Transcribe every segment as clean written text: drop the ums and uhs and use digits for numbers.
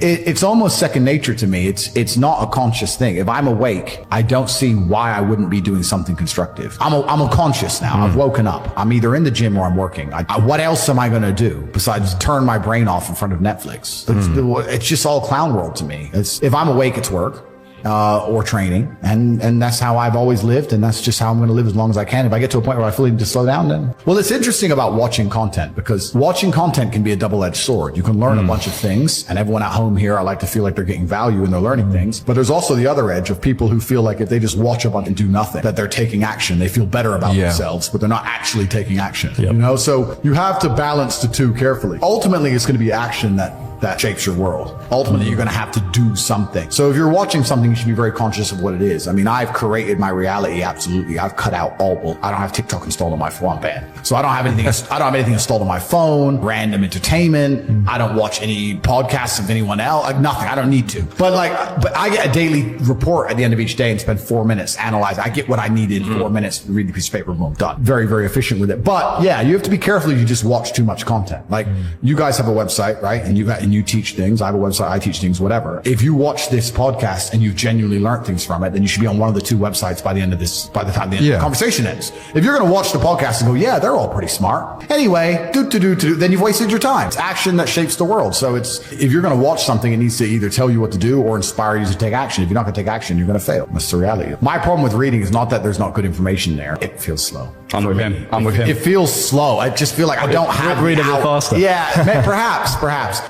It's almost second nature to me. It's not a conscious thing. If I'm awake, I don't see why I wouldn't be doing something constructive. I'm a conscious now. I've woken up. I'm either in the gym or I'm working. What else am I going to do besides turn my brain off in front of Netflix? It's just all clown world to me. If I'm awake, it's work. Or training. And that's how I've always lived. And that's just how I'm going to live as long as I can. If I get to a point where I feel need to slow down, then. Well, it's interesting about watching content, because watching content can be a double-edged sword. You can learn a bunch of things, and everyone at home here, I like to feel like they're getting value and they're learning things. But there's also the other edge of people who feel like if they just watch a bunch and do nothing, that they're taking action. They feel better about themselves, but they're not actually taking action. You know, so you have to balance the two carefully. Ultimately, it's going to be action that shapes your world. Ultimately, you're going to have to do something. So if you're watching something, you should be very conscious of what it is. I mean, I've created my reality. Absolutely. I've cut out all. I don't have TikTok installed on my phone. So I don't have anything. I don't have anything installed on my phone. Random entertainment. I don't watch any podcasts of anyone else. Like nothing. I don't need to. But I get a daily report at the end of each day and spend 4 minutes analyzing. I get what I need in 4 minutes. Read the piece of paper. Boom, done. Very, very efficient with it. But yeah, you have to be careful if you just watch too much content. Like you guys have a website, right? And you teach things. I have a website. I teach things, whatever. If you watch this podcast and you've genuinely learned things from it, then you should be on one of the two websites by the time the conversation ends. If you're going to watch the podcast and go, yeah, they're all pretty smart. Anyway, then you've wasted your time. It's action that shapes the world. So if you're going to watch something, it needs to either tell you what to do or inspire you to take action. If you're not going to take action, you're going to fail. That's the reality. My problem with reading is not that there's not good information there. It feels slow. I'm with him. It feels slow. I just feel like I don't have read a bit faster. Yeah, perhaps.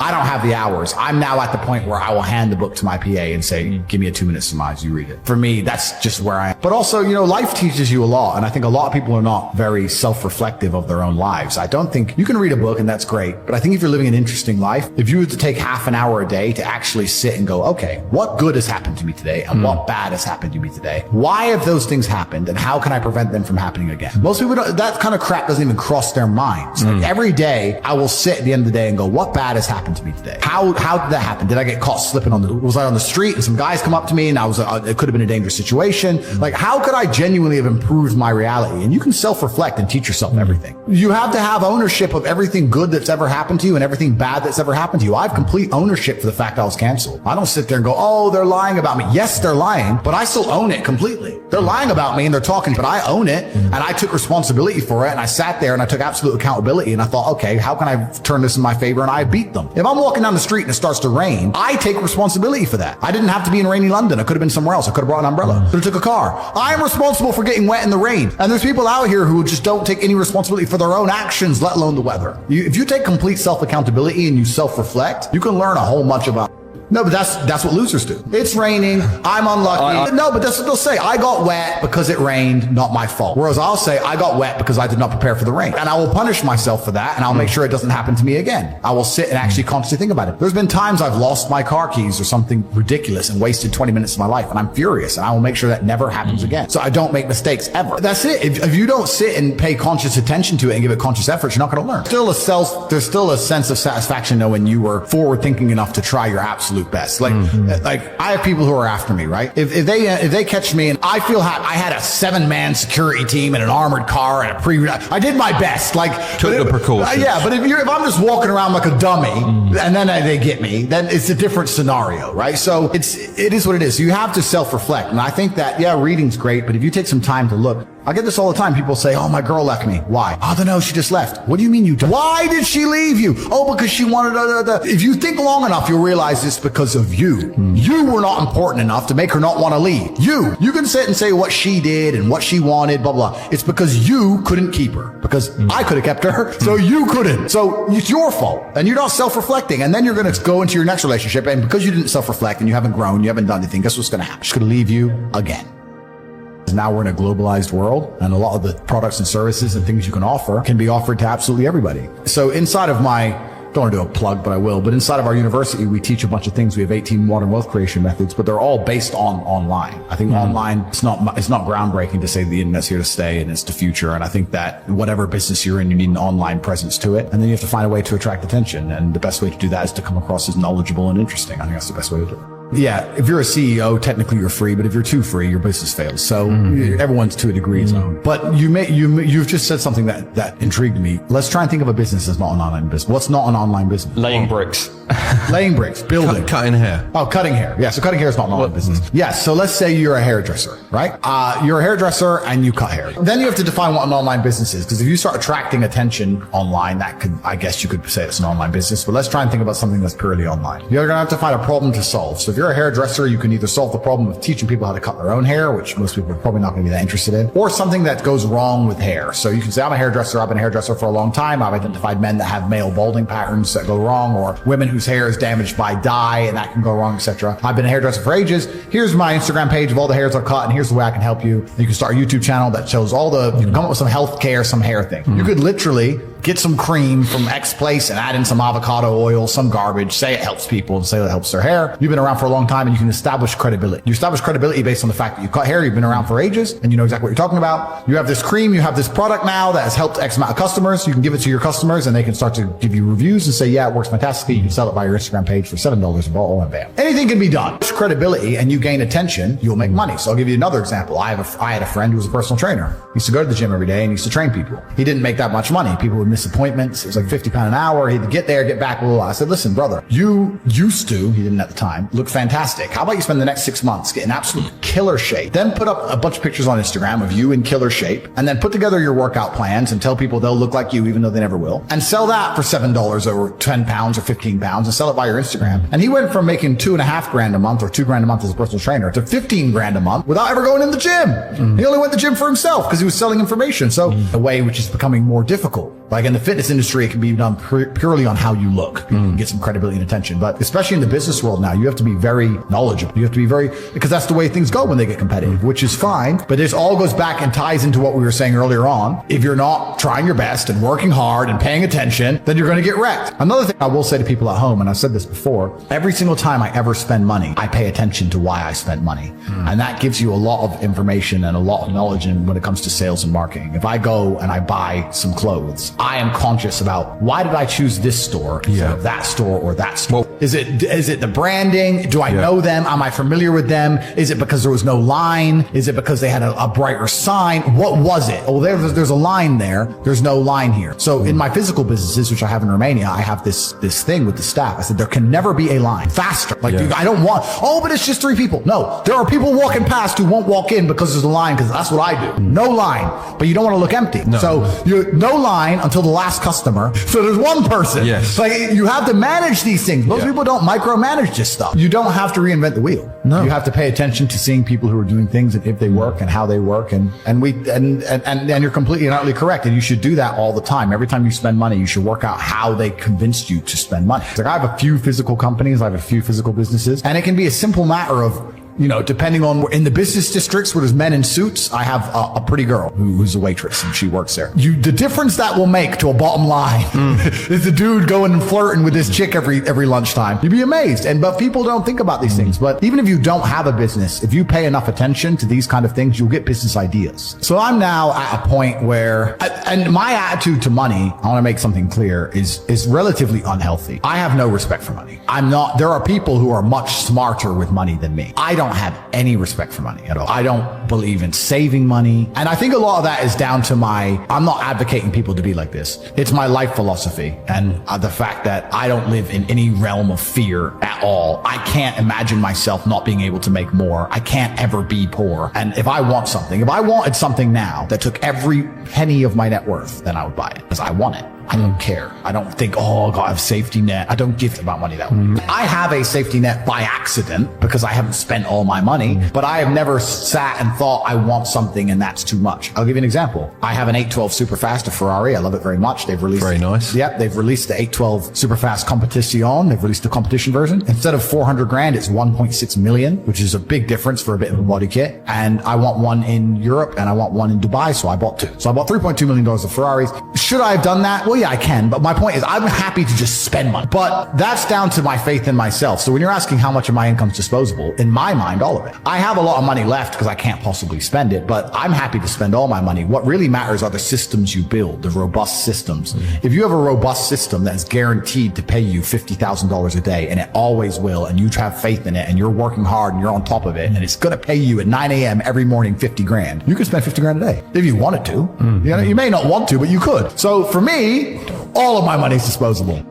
I don't have the hours. I'm now at the point where I will hand the book to my PA and say, give me a 2-minute surmise, you read it. For me, that's just where I am. But also, life teaches you a lot. And I think a lot of people are not very self-reflective of their own lives. I don't think you can read a book and that's great. But I think if you're living an interesting life, if you were to take half an hour a day to actually sit and go, okay, what good has happened to me today? And what bad has happened to me today? Why have those things happened? And how can I prevent them from happening again? Most people don't, that kind of crap doesn't even cross their minds. Like every day I will sit at the end of the day and go, what bad has happened to me today? How did that happen? Did I get caught slipping was I on the street and some guys come up to me and it could have been a dangerous situation? Like, how could I genuinely have improved my reality? And you can self-reflect and teach yourself everything. You have to have ownership of everything good that's ever happened to you and everything bad that's ever happened to you. I have complete ownership for the fact I was canceled. I don't sit there and go, oh, they're lying about me. Yes, they're lying, but I still own it completely. They're lying about me and they're talking, but I own it and I took responsibility for it and I sat there and I took absolute accountability and I thought, okay, how can I turn this in my favor? And I beat them. If I'm walking down the street and it starts to rain, I take responsibility for that. I didn't have to be in rainy London. I could have been somewhere else. I could have brought an umbrella. Could have took a car. I am responsible for getting wet in the rain. And there's people out here who just don't take any responsibility for their own actions, let alone the weather. If you take complete self-accountability and you self-reflect, you can learn a whole bunch about. No, but that's what losers do. It's raining. I'm unlucky. No, but that's what they'll say. I got wet because it rained, not my fault. Whereas I'll say I got wet because I did not prepare for the rain. And I will punish myself for that. And I'll make sure it doesn't happen to me again. I will sit and actually consciously think about it. There's been times I've lost my car keys or something ridiculous and wasted 20 minutes of my life. And I'm furious. And I will make sure that never happens again. So I don't make mistakes ever. That's it. If you don't sit and pay conscious attention to it and give it conscious effort, you're not going to learn. There's still a sense of satisfaction though when you were forward thinking enough to try your absolute best. Like I have people who are after me, right? If they catch me and I feel I had a 7-man security team and an armored car and I did my best. Like took the precautions. Yeah, but if I'm just walking around like a dummy and then they get me, then it's a different scenario, right? So it is what it is. So you have to self-reflect. And I think that, reading's great, but if you take some time to look, I get this all the time. People say, oh, my girl left me. Why? Oh, no, she just left. What do you mean you don't? Why did she leave you? Oh, because she wanted If you think long enough, you'll realize it's because of you. You were not important enough to make her not want to leave. You can sit and say what she did and what she wanted, blah, blah. It's because you couldn't keep her. Because I could have kept her, so you couldn't. So it's your fault. And you're not self-reflecting. And then you're going to go into your next relationship. And because you didn't self-reflect and you haven't grown, you haven't done anything, guess what's going to happen? She's going to leave you again. Now we're in a globalized world, and a lot of the products and services and things you can offer can be offered to absolutely everybody. So inside of don't want to do a plug, but I will, but inside of our university, we teach a bunch of things. We have 18 modern wealth creation methods, but they're all based on online. I think online, it's not groundbreaking to say the internet's here to stay and it's the future. And I think that whatever business you're in, you need an online presence to it. And then you have to find a way to attract attention. And the best way to do that is to come across as knowledgeable and interesting. I think that's the best way to do it. Yeah, if you're a CEO, technically you're free, but if you're too free, your business fails. So everyone's to a degree is own. But you've just said something that intrigued me. Let's try and think of a business that's not an online business. What's not an online business? Laying bricks. Laying bricks, building. Cutting hair. Oh, cutting hair. Yeah, so cutting hair is not an online business. Yes, so let's say you're a hairdresser, right? You're a hairdresser and you cut hair. Then you have to define what an online business is, because if you start attracting attention online, that could, I guess you could say it's an online business, but let's try and think about something that's purely online. You're going to have to find a problem to solve. So if you're a hairdresser, you can either solve the problem of teaching people how to cut their own hair, which most people are probably not going to be that interested in, or something that goes wrong with hair. So you can say, I'm a hairdresser. I've been a hairdresser for a long time. I've identified men that have male balding patterns that go wrong, or women whose hair is damaged by dye and that can go wrong, etc. I've been a hairdresser for ages. Here's my Instagram page of all the hairs I've cut, and here's the way I can help you. You can start a YouTube channel that shows all the, you can come up with some health care, some hair thing. You could literally get some cream from X place and add in some avocado oil, some garbage, say it helps people and say it helps their hair. You've been around for a long time and you can establish credibility. You establish credibility based on the fact that you cut hair, you've been around for ages and you know exactly what you're talking about. You have this cream, you have this product now that has helped X amount of customers. You can give it to your customers and they can start to give you reviews and say, yeah, it works fantastically. You can sell it by your Instagram page for $7 a bottle and bam. Anything can be done. Credibility and you gain attention, you'll make money. So I'll give you another example. I had a friend who was a personal trainer. He used to go to the gym every day and he used to train people. He didn't make that much money. People would miss appointments. It was like £50 an hour. He'd get there, get back. Blah, blah, blah. I said, listen, brother, you used to, he didn't at the time, look fantastic. How about you spend the next 6 months getting absolute killer shape? Then put up a bunch of pictures on Instagram of you in killer shape and then put together your workout plans and tell people they'll look like you even though they never will. And sell that for $7 or £10 or £15 and sell it by your Instagram. And he went from making $2.5 grand a month or $2 grand a month as a personal trainer to 15 grand a month without ever going in the gym. He only went to the gym for himself because he was selling information. So a way which is becoming more difficult. Like in the fitness industry, it can be done purely on how you look. You can get some credibility and attention. But especially in the business world now, you have to be very knowledgeable. You have to be because that's the way things go when they get competitive, which is fine. But this all goes back and ties into what we were saying earlier on. If you're not trying your best and working hard and paying attention, then you're going to get wrecked. Another thing I will say to people at home, and I've said this before, every single time I ever spend money, I pay attention to why I spent money. And that gives you a lot of information and a lot of knowledge when it comes to sales and marketing. If I go and I buy some clothes, I am conscious about why did I choose this store instead of that store or that store? Well, is it the branding? Do I know them? Am I familiar with them? Is it because there was no line? Is it because they had a brighter sign? What was it? Oh, there's a line there. There's no line here. So in my physical businesses, which I have in Romania, I have this thing with the staff. I said, there can never be a line faster. Like I don't want, but it's just 3 people. No, there are people walking past who won't walk in because there's a line, because that's what I do. No line, but you don't want to look empty. No. So no line until the last customer. So there's one person. Yes. Like you have to manage these things. Most people don't micromanage this stuff. You don't have to reinvent the wheel. No. You have to pay attention to seeing people who are doing things and if they work and how they work. And you're completely and utterly correct. And you should do that all the time. Every time you spend money, you should work out how they convinced you to spend money. Like I have a few physical companies. I have a few physical businesses, and it can be a simple matter of, depending on in the business districts where there's men in suits, I have a pretty girl who's a waitress and she works there. The difference that will make to a bottom line is the dude going and flirting with this chick every lunchtime. You'd be amazed. But people don't think about these things. But even if you don't have a business, if you pay enough attention to these kind of things, you'll get business ideas. So I'm now at a point where, and my attitude to money, I want to make something clear, is relatively unhealthy. I have no respect for money. There are people who are much smarter with money than me. I don't have any respect for money at all. I don't believe in saving money. And I think a lot of that is down to I'm not advocating people to be like this. It's my life philosophy and the fact that I don't live in any realm of fear at all. I can't imagine myself not being able to make more. I can't ever be poor. And if I wanted something now that took every penny of my net worth, then I would buy it because I want it. I don't care. I don't think, God, I have safety net. I don't give about money that way. I have a safety net by accident because I haven't spent all my money, but I have never sat and thought I want something and that's too much. I'll give you an example. I have an 812 Superfast, a Ferrari. I love it very much. They've released very nice. Yep. They've released the 812 Superfast Competition. They've released the competition version. Instead of 400 grand, it's 1.6 million, which is a big difference for a bit of a body kit. And I want one in Europe and I want one in Dubai. So I bought 2. So I bought $3.2 million of Ferraris. Should I have done that? Well, yeah, I can. But my point is I'm happy to just spend money. But that's down to my faith in myself. So when you're asking how much of my income is disposable, in my mind, all of it. I have a lot of money left because I can't possibly spend it, but I'm happy to spend all my money. What really matters are the systems you build, the robust systems. If you have a robust system that's guaranteed to pay you $50,000 a day, and it always will, and you have faith in it, and you're working hard and you're on top of it, and it's going to pay you at 9 a.m. every morning 50 grand, you could spend 50 grand a day if you wanted to. You know, you may not want to, but you could. So for me, all of my money is disposable.